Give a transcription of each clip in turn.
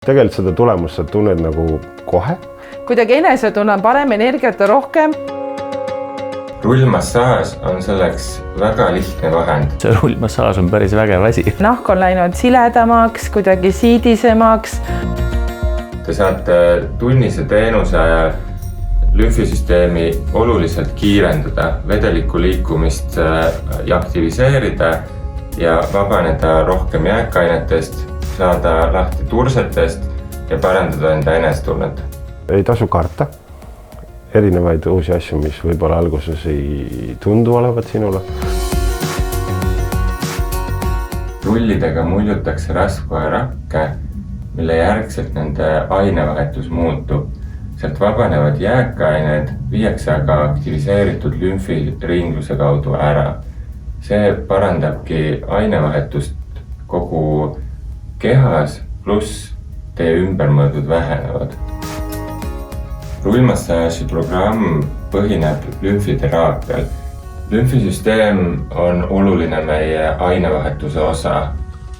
Tegelikult seda tulemust sa tunned nagu kohe. Kuidagi enesetunne on parem, energiat on rohkem. Rullmassaaž on selleks väga lihtne vahend. See rullmassaaž on päris vägev asi. Nahk on läinud siledamaks, kuidagi siidisemaks. Te saate tunnise teenuse ajal lümfisüsteemi oluliselt kiirendada, vedeliku liikumist aktiviseerida ja vabaneda rohkem jääkainetest, saada lahti tursetest ja parandada enda enesetunnet. Ei tasu karta erinevaid uusi asju, mis võib-olla alguses ei tundu olevat sinule. Rullidega muljutakse rasva ja rakke, mille järgselt nende ainevahetus muutub. Sealt vabanevad jääkained viiakse aga aktiviseeritud lümfiringluse kaudu ära. See parandabki ainevahetust kogu kehas, pluss teie ümbermõõdud vähenevad. Rullmassaaži programm põhineb lümfiteraapial. Lümfisüsteem on oluline meie ainevahetuse osa.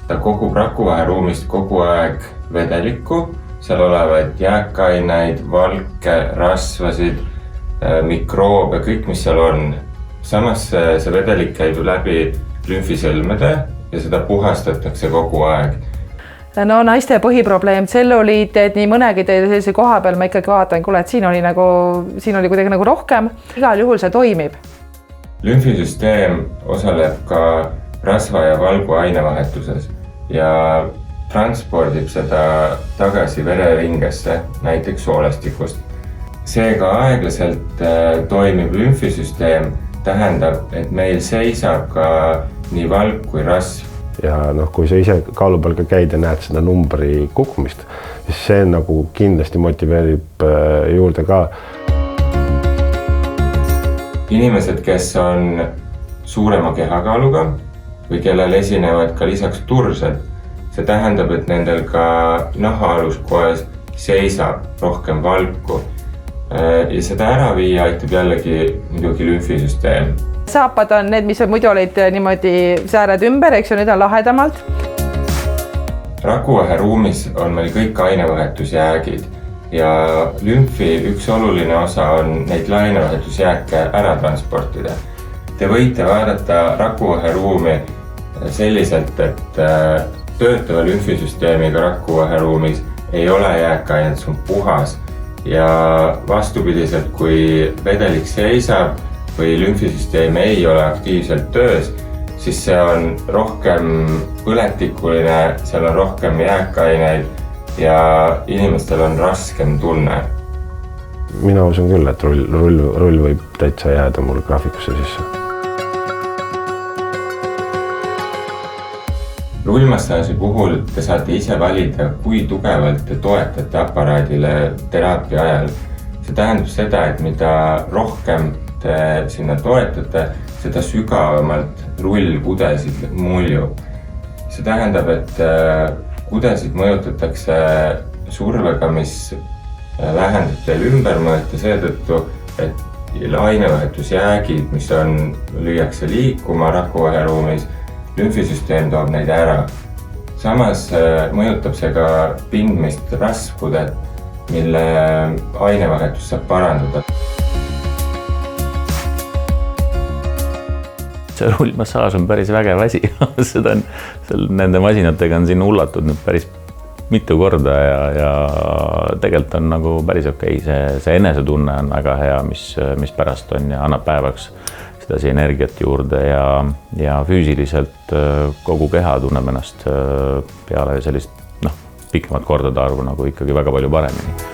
Ta kogub rakuvaheruumist kogu aeg vedelikku, seal olevaid jääkaineid, valke, rasvasid, mikroobe, kõik mis seal on. Samas see vedelik käib läbi lümfisõlmede ja seda puhastatakse kogu aeg. No naiste põhiprobleem, tselluliit, et nii mõnegi sellise koha peal ma ikkagi vaatan, kuule, et siin oli kuidagi nagu rohkem. Igal juhul see toimib. Lümfisüsteem osaleb ka rasva ja valgu ainevahetuses ja transpordib seda tagasi vereringesse, näiteks soolestikust. Seega aeglaselt toimib lümfisüsteem, tähendab, et meil seisab ka nii valg kui rasv. Ja kui sa ise kaalu peal ka käid ja näed seda numbri kukkumist, siis see nagu kindlasti motiveerib juurde ka. Inimesed, kes on suurema kehakaaluga või kellel esinevad ka lisaks tursed, see tähendab, et nendel ka nahaaluskoes seisab rohkem valku. Ja seda ära viia aitab jällegi muidugi lümfisüsteem. Saapad on need, mis muidu olid niimoodi sääred ümber, eks ju, nüüd on lahedamalt. Rakuvaheruumis on meil kõik ainevahetusjäägid ja lümfi üks oluline osa on neid ainevahetusjääke ära transportida. Te võite vaadata rakuvaheruumi selliselt, et töötava lümfisüsteemiga rakuvaheruumis ei ole jääkainet, see on puhas ja vastupidiselt, kui vedelik seisab või lümfisüsteem ei ole aktiivselt töös, siis see on rohkem põletikuline, seal on rohkem jääkaineid ja inimestel on raskem tunne. Mina usun küll, et rull võib täitsa jääda mul graafikusse sisse. Rullmassaaži puhul te saate ise valida, kui tugevalt te toetate aparaadile teraapia ajal. See tähendab seda, et mida rohkem te sinna toetate, seda sügavamalt rull kudesid muljub. See tähendab, et kudesid mõjutatakse survega, mis vähendab teil ümbermõõte seetõttu, et ainevahetusjäägid, mis lüüakse liikuma rakuvaheruumis, lümfisüsteem toob neid ära. Samas mõjutab see ka pindmist rasvkudet, mille ainevahetus saab parandada. See rullmassaaž on päris vägev asi. Nende masinatega on siin hullatud nüüd päris mitu korda ja tegelikult on nagu päris okei. See enesetunne on väga hea, mis pärast on ja annab päevaks sedasi energiat juurde ja füüsiliselt kogu keha tunneb ennast peale sellist pikemat kordade arvu nagu ikkagi väga palju paremini.